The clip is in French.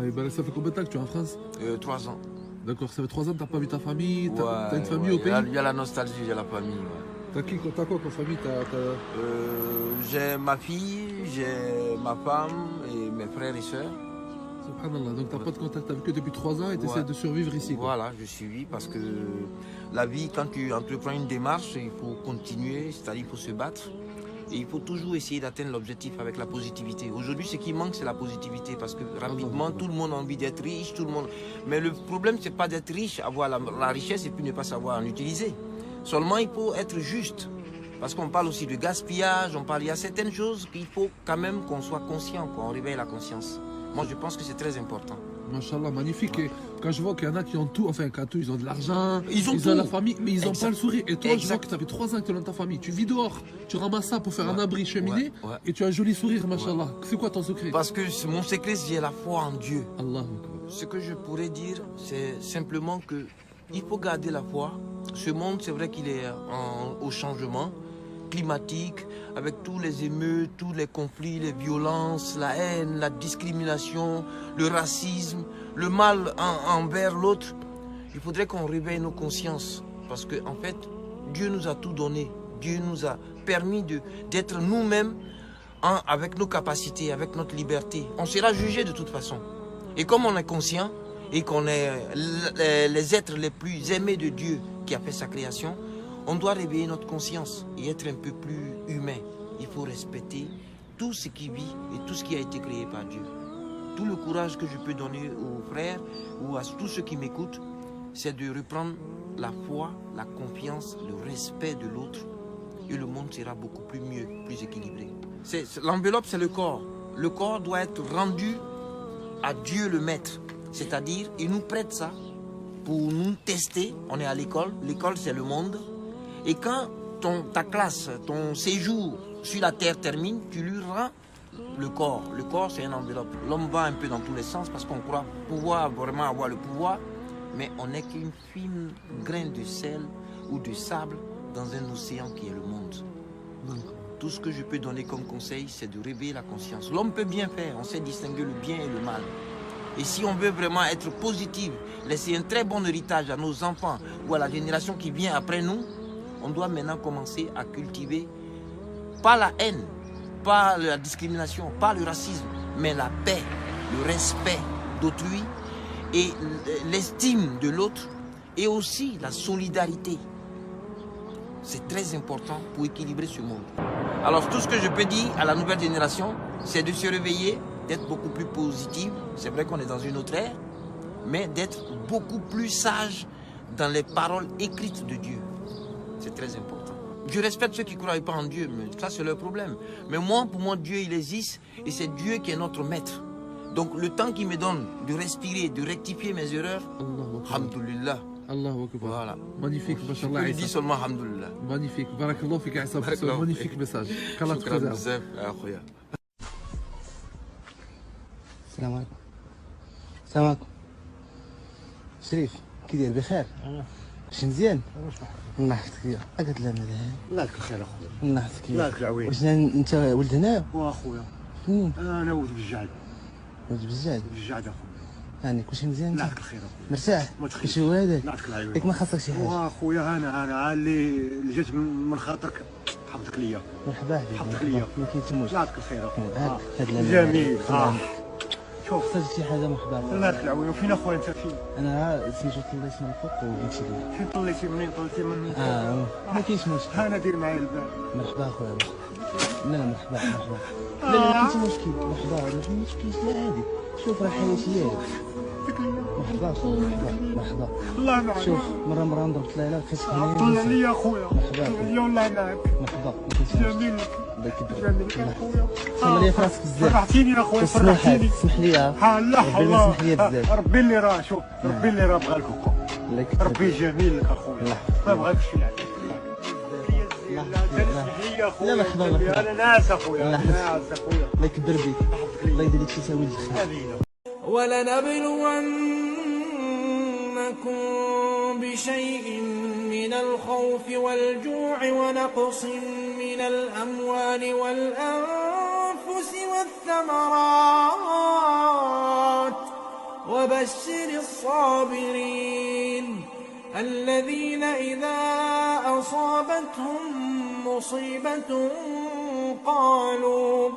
Ouais, ben, ça fait combien de temps que tu es en France? 3 ans. D'accord, ça fait 3 ans que tu n'as pas vu ta famille, tu as Ouais, une famille au pays? Il y a la nostalgie de la famille. Ouais. T'as quoi comme famille? J'ai ma fille, j'ai ma femme et mes frères et sœurs. Subhanallah, donc tu n'as pas de contact avec eux depuis 3 ans et tu essaies de survivre ici, quoi. Voilà, je suis parce que la vie, quand tu entreprends une démarche, il faut continuer, c'est-à-dire il faut se battre. Et il faut toujours essayer d'atteindre l'objectif avec la positivité. Aujourd'hui, ce qui manque, c'est la positivité. Parce que rapidement, tout le monde a envie d'être riche, tout le monde. Mais le problème, c'est pas d'être riche, avoir la richesse et puis ne pas savoir en utiliser. Seulement, il faut être juste. Parce qu'on parle aussi de gaspillage, il y a certaines choses qu'il faut quand même qu'on soit conscient, qu'on réveille la conscience. Moi, je pense que c'est très important. Machallah, magnifique. Et quand je vois qu'il y en a qui ont tout, enfin, qui ont tout, ils ont de l'argent, ils ont la famille, mais ils n'ont pas le sourire. Et toi, je vois que tu avais 3 ans que tu es dans ta famille. Tu vis dehors, tu ramasses ça pour faire un abri cheminée et tu as un joli sourire, machallah. C'est quoi ton secret? Parce que mon secret, c'est la foi en Dieu. Allah. Ce que je pourrais dire, c'est simplement que il faut garder la foi. Ce monde, c'est vrai qu'il est au changement climatique, avec tous les émeutes, tous les conflits, les violences, la haine, la discrimination, le racisme, le mal envers l'autre. Il faudrait qu'on réveille nos consciences parce que en fait, Dieu nous a tout donné. Dieu nous a permis d'être nous-mêmes avec nos capacités, avec notre liberté. On sera jugé de toute façon. Et comme on est conscient et qu'on est les êtres les plus aimés de Dieu qui a fait sa création, on doit réveiller notre conscience et être un peu plus humain. Il faut respecter tout ce qui vit et tout ce qui a été créé par Dieu. Tout le courage que je peux donner aux frères ou à tous ceux qui m'écoutent, c'est de reprendre la foi, la confiance, le respect de l'autre et le monde sera beaucoup plus mieux, plus équilibré. L'enveloppe, c'est le corps. Le corps doit être rendu à Dieu le Maître. C'est-à-dire, il nous prête ça pour nous tester. On est à l'école. L'école, c'est le monde. Et quand ta classe, ton séjour sur la terre termine, tu lui rends le corps. Le corps, c'est une enveloppe. L'homme va un peu dans tous les sens parce qu'on croit pouvoir vraiment avoir le pouvoir, mais on n'est qu'une fine grain de sel ou de sable dans un océan qui est le monde. Tout ce que je peux donner comme conseil, c'est de réveiller la conscience. L'homme peut bien faire, on sait distinguer le bien et le mal. Et si on veut vraiment être positif, laisser un très bon héritage à nos enfants ou à la génération qui vient après nous, on doit maintenant commencer à cultiver, pas la haine, pas la discrimination, pas le racisme, mais la paix, le respect d'autrui et l'estime de l'autre et aussi la solidarité. C'est très important pour équilibrer ce monde. Alors tout ce que je peux dire à la nouvelle génération, c'est de se réveiller, d'être beaucoup plus positive. C'est vrai qu'on est dans une autre ère, mais d'être beaucoup plus sage dans les paroles écrites de Dieu. C'est très important. Je respecte ceux qui ne croient pas en Dieu, mais ça c'est leur problème. Mais moi, pour moi, Dieu il existe et c'est Dieu qui est notre maître. Donc le temps qu'il me donne de respirer, de rectifier mes erreurs, alhamdoulilah. Allahu Akbar. Voilà. Magnifique, machallah. Je dis seulement alhamdoulilah. Magnifique. Barakallahu fik Issa pour ce magnifique message. Qu'Allah te préserve. السلام عليكم. السلام عليكم. شريف كي داير بخير؟ كلشي مزيان؟ الله يحفظك يا قالت لا مزيان. الله يكثر خير اخويا. الله يحفظك الله يكثر العوين. واش انت ولد هنايا؟ واخويا. منين؟ انا ولد بالجعد. ولد بالجعد؟ بالجعد اخويا. هاني كلشي مزيان؟ الله يكثر خير اخويا. مرتاح؟ ما تخيش. كلشي ولادك؟ الله يعطيك العافيه. ياك ما خاصك شي حاجه؟ واخويا انا اللي جيت من خاطرك حفظك ليا. مرحبا حبيبي. حفظك ليا. ما كيتموش. الله يعطيك الخير اخويا. هذا جميل. شوف خاصك شي حاجه مرحبا. الله يعطيك العافيه. وفين اخويا انت فين؟ انا سميتو طليت من الفوق وجيت ليا. فين طليتي منين طليتي من؟ ما كاينش مشكل. انا دير معايا الباب. مرحبا اخويا. لا مرحبا مرحبا. لا ما كاينش مشكل. مرحبا ما مشكلش لا عادي. شوف راه حياتي مرحبا مرحبا. الله معك. شوف مرة نضربت ليلى لقيتك هنا. طلع لي اخويا. مرحبا. طلع لي والله معك. مرحبا. جميل. جميل يا اخويا. صلى لي في راسك بزاف. فرحتيني يا اخويا فرحتيني. اسمح لي. الله الله. اسمح لي بزاف. ربي اللي راه شوف ربي اللي راه بغالك الله ربي جميل لك اخويا. ما بغاكش في العالم. لا مرحبا انا ناس اخويا. ناس اخويا. الله يكبر بك. الله يدير لك شي سوي الخير. ولنبلونكم بشيء من الخوف والجوع ونقص من الأموال والأنفس والثمرات وبشر الصابرين الذين إذا أصابتهم مصيبة قالوا